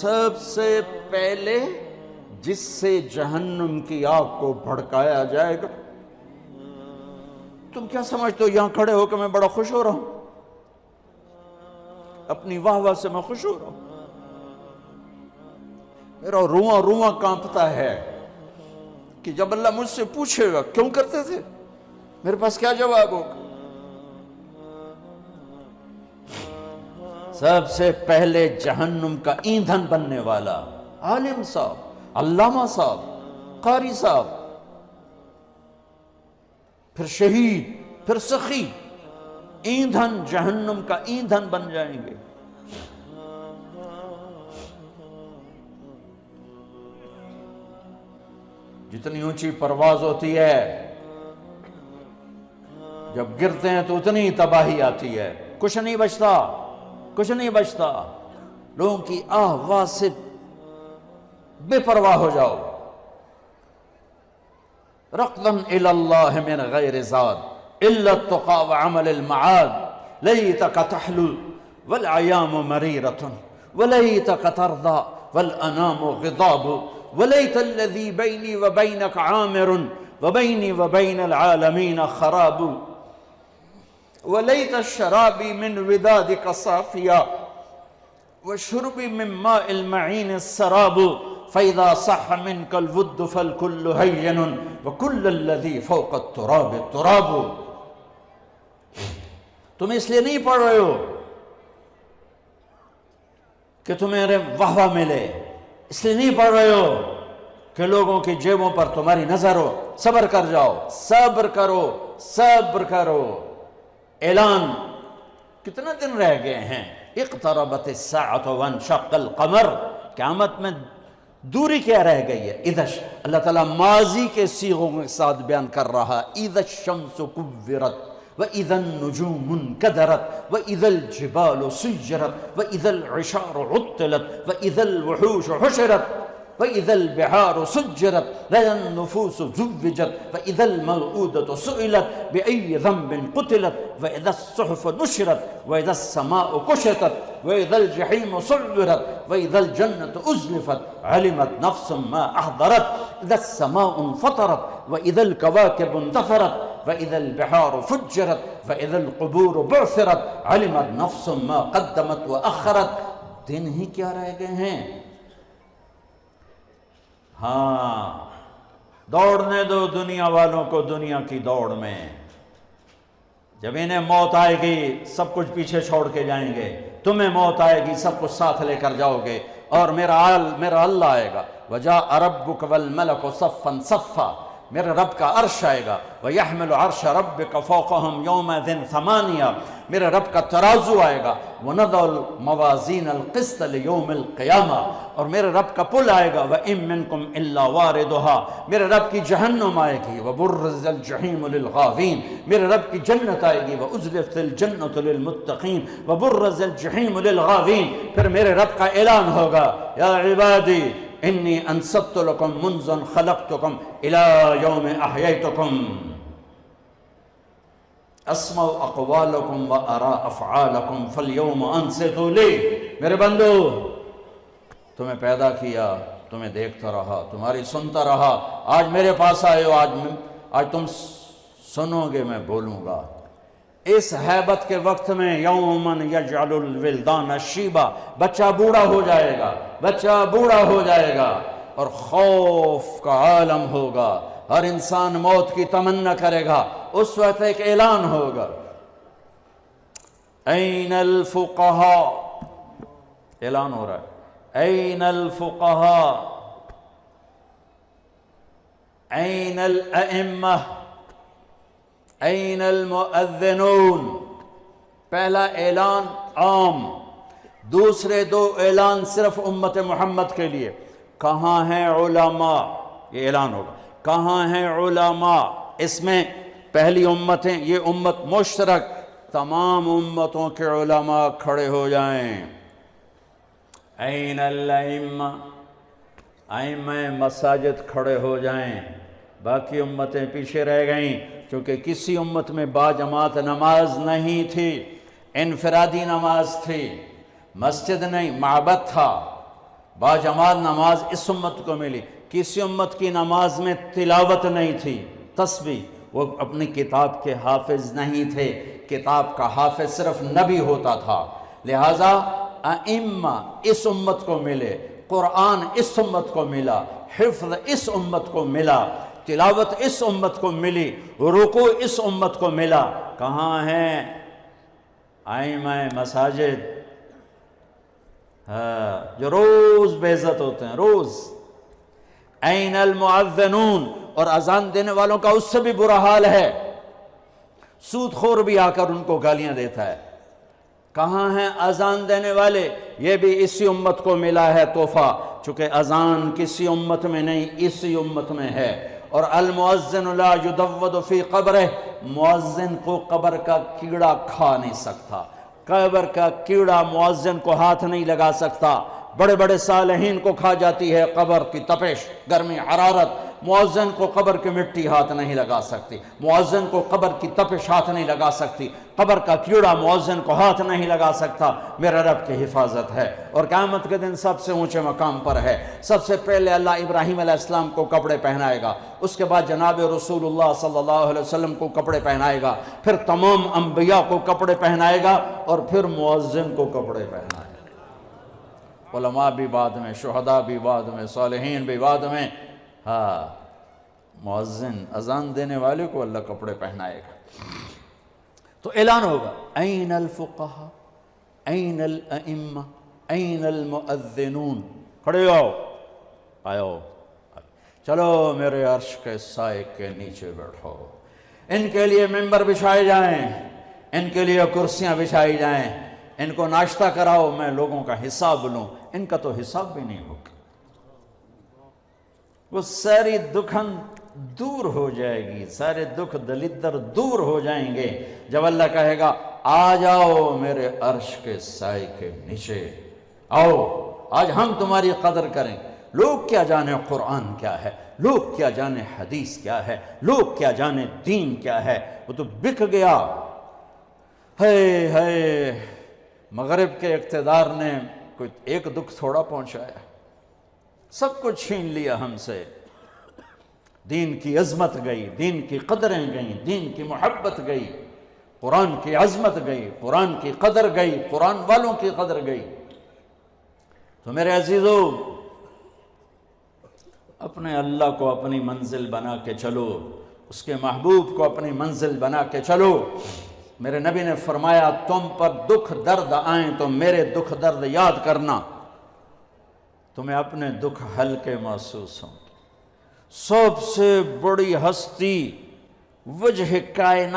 سب سے پہلے جس سے جہنم کی آگ کو بھڑکایا جائے گا. تم کیا سمجھتے ہو یہاں کھڑے ہو کہ میں بڑا خوش ہو رہا ہوں؟ اپنی واہ واہ سے میں خوش ہو رہا ہوں؟ میرا رواں رواں کانپتا ہے کہ جب اللہ مجھ سے پوچھے گا کیوں کرتے تھے، میرے پاس کیا جواب ہوگا. سب سے پہلے جہنم کا ایندھن بننے والا عالم صاحب، علامہ صاحب، قاری صاحب، پھر شہید، پھر سخی، ایندھن جہنم کا ایندھن بن جائیں گے. جتنی اونچی پرواز ہوتی ہے جب گرتے ہیں تو اتنی تباہی آتی ہے، کچھ نہیں بچتا، کچھ نہیں بچتا. لوگوں کی آہ واہ سے بے پرواہ ہو جاؤ. رقداً الی اللہ من غیر زاد الا التقى وعمل المعاد لیتک تحلو والعیام مریرۃ ولیتک ترضى والانام غضاب ولیت الذی بینی وبینک عامر وبینی وبین العالمین خراب ولیت الشرابی من ودادک صافیا وشربی من ماء المعین السراب فإذا صح منك الود فالكل هين وكل الذي فوق التراب التراب. تم اس لیے نہیں پڑھ رہے ہو کہ تمہیں واہ واہ ملے، اس لیے نہیں پڑھ رہے ہو کہ لوگوں کی جیبوں پر تمہاری نظر ہو. صبر کر جاؤ، صبر کرو، صبر کرو. اعلان کتنا دن رہ گئے ہیں؟ اقتربت الساعة وانشق القمر. قیامت میں دوری کیا رہ گئی ہے؟ اذا اللہ تعالیٰ ماضی کے صیغوں کے ساتھ بیان کر رہا. اذا الشمس كورت واذا النجوم انكدرت واذا الجبال سيرت واذا العشار عطلت واذا الوحوش حشرت واذا البحار سجرت واذا النفوس زوجت واذا الموءودة سئلت بأي ذنب قتلت واذا الصحف نشرت واذا السماء كشطت واذا الجحيم سعرت واذا الجنة أزلفت علمت نفس ما أحضرت اذا السماء انفطرت واذا الكواكب انتثرت واذا البحار فجرت واذا القبور بعثرت علمت نفس ما قدمت وأخرت. دن ہی کیا رہ گئے ہیں. ہاں، دوڑنے دو دنیا والوں کو دنیا کی دوڑ میں. جب انہیں موت آئے گی سب کچھ پیچھے چھوڑ کے جائیں گے، تمہیں موت آئے گی سب کچھ ساتھ لے کر جاؤ گے. اور میرا اللہ آئے گا. وَجَاءَ رَبُّكَ وَالْمَلَكُ صَفًّا صَفًّا. میرے رب کا عرش آئے گا. وَيَحْمِلُ عَرْشَ رَبِّكَ فَوْقَهُمْ يَوْمَئِذٍ ثَمَانِيَةٌ. میرے رب کا ترازو آئے گا. وَنَضَعُ الْمَوَازِينَ الْقِسْطَ لِيَوْمِ الْقِيَامَةِ. اور میرے رب کا پل آئے گا. وَإِن مِّنكُمْ إِلَّا وَارِدُهَا. میرے رب کی جہنم آئے گی. وَبُرِّزَ الْجَحِيمُ لِلْغَاوِينَ. میرے رب کی جنت آئے گی. وَأُزْلِفَتِ الْجَنَّةُ لِلْمُتَّقِينَ وَبُرِّزَ الْجَحِيمُ لِلْغَاوِينَ. پھر میرے رب کا اعلان ہوگا، یا عبادی انی انصبت لکم منذ خلقتکم الى یوم احییتکم اسمع اقوالکم و ارا افعالکم فالیوم انصتوا لی. میرے بندو، تمہیں پیدا کیا، تمہیں دیکھتا رہا، تمہاری سنتا رہا. آج میرے پاس آئے ہو، آج تم سنو گے، میں بولوں گا. اس حیبت کے وقت میں یومن یجعل الولدان شیبا. بچہ بوڑھا ہو جائے گا، بچہ بوڑھا ہو جائے گا اور خوف کا عالم ہوگا. ہر انسان موت کی تمنا کرے گا. اس وقت ایک اعلان ہوگا، این الفقہاء. اعلان ہو رہا ہے، این الفقہاء، این الائمہ، این المؤذنون. پہلا اعلان عام، دوسرے دو اعلان صرف امت محمد کے لیے. کہاں ہیں علماء؟ یہ اعلان ہوگا. کہاں ہیں علماء؟ اس میں پہلی امتیں، یہ امت مشترک، تمام امتوں کے علماء کھڑے ہو جائیں. این الائمہ، ائمہ مساجد کھڑے ہو جائیں. باقی امتیں پیچھے رہ گئیں کیونکہ کسی امت میں باجماعت نماز نہیں تھی، انفرادی نماز تھی. مسجد نہیں، معبد تھا. باجمال نماز اس امت کو ملی۔ کسی امت کی نماز میں تلاوت نہیں تھی، تسبیح، وہ اپنی کتاب کے حافظ نہیں تھے، کتاب کا حافظ صرف نبی ہوتا تھا۔ لہٰذا ائمہ اس امت کو ملے، قرآن اس امت کو ملا، حفظ اس امت کو ملا، تلاوت اس امت کو ملی، رکوع اس امت کو ملا۔ کہاں ہیں ائمہ مساجد؟ جو روز بے عزت ہوتے ہیں، روز۔ این المؤذنون، اور اذان دینے والوں کا اس سے بھی برا حال ہے، سود خور بھی آ کر ان کو گالیاں دیتا ہے۔ کہاں ہیں اذان دینے والے؟ یہ بھی اسی امت کو ملا ہے تحفہ، چونکہ اذان کسی امت میں نہیں، اسی امت میں ہے۔ اور المؤذن لا یدود فی قبرہ، مؤذن کو قبر کا کیڑا کھا نہیں سکتا، قبر کا کیڑا مؤذن کو ہاتھ نہیں لگا سکتا۔ بڑے بڑے صالحین کو کھا جاتی ہے قبر کی تپش، گرمی، حرارت، مؤذن کو قبر کی مٹی ہاتھ نہیں لگا سکتی، مؤذن کو قبر کی تپش ہاتھ نہیں لگا سکتی، قبر کا کیڑا مؤذن کو ہاتھ نہیں لگا سکتا۔ میرے رب کی حفاظت ہے، اور قیامت کے دن سب سے اونچے مقام پر ہے۔ سب سے پہلے اللہ ابراہیم علیہ السلام کو کپڑے پہنائے گا، اس کے بعد جناب رسول اللہ صلی اللہ علیہ وسلم کو کپڑے پہنائے گا، پھر تمام انبیاء کو کپڑے پہنائے گا، اور پھر مؤذن کو کپڑے پہنائے گا۔ علماء بھی بعد میں، شہداء بھی بعد میں، صالحین بھی بعد میں۔ ہاں، مؤذن اذان دینے والے کو اللہ کپڑے پہنائے گا۔ تو اعلان ہوگا، این الفقہاء، این الائمہ، این المؤذنون، کھڑے ہو، آؤ، چلو میرے عرش کے سائے کے نیچے بیٹھو۔ ان کے لیے ممبر بچھائے جائیں، ان کے لیے کرسیاں بچھائی جائیں، ان کو ناشتہ کراؤ، میں لوگوں کا حساب لوں۔ ان کا تو حساب بھی نہیں ہوگا، وہ ساری دکھن دور ہو جائے گی، سارے دکھ دلدر دور ہو جائیں گے جب اللہ کہے گا آ جاؤ میرے عرش کے سائے کے نیچے، آؤ آج ہم تمہاری قدر کریں۔ لوگ کیا جانے قرآن کیا ہے، لوگ کیا جانے حدیث کیا ہے، لوگ کیا جانے دین کیا ہے، وہ تو بک گیا۔ ہے مغرب کے اقتدار نے کوئی ایک دکھ تھوڑا پہنچایا، سب کچھ چھین لیا ہم سے۔ دین کی عظمت گئی، دین کی قدریں گئیں، دین کی محبت گئی، قرآن کی عظمت گئی، قرآن کی قدر گئی، قرآن والوں کی قدر گئی۔ تو میرے عزیزو، اپنے اللہ کو اپنی منزل بنا کے چلو، اس کے محبوب کو اپنی منزل بنا کے چلو۔ میرے نبی نے فرمایا تم پر دکھ درد آئیں تو میرے دکھ درد یاد کرنا، تمہیں اپنے دکھ ہلکے محسوس ہوں۔ سب سے بڑی ہستی وجہ کائنات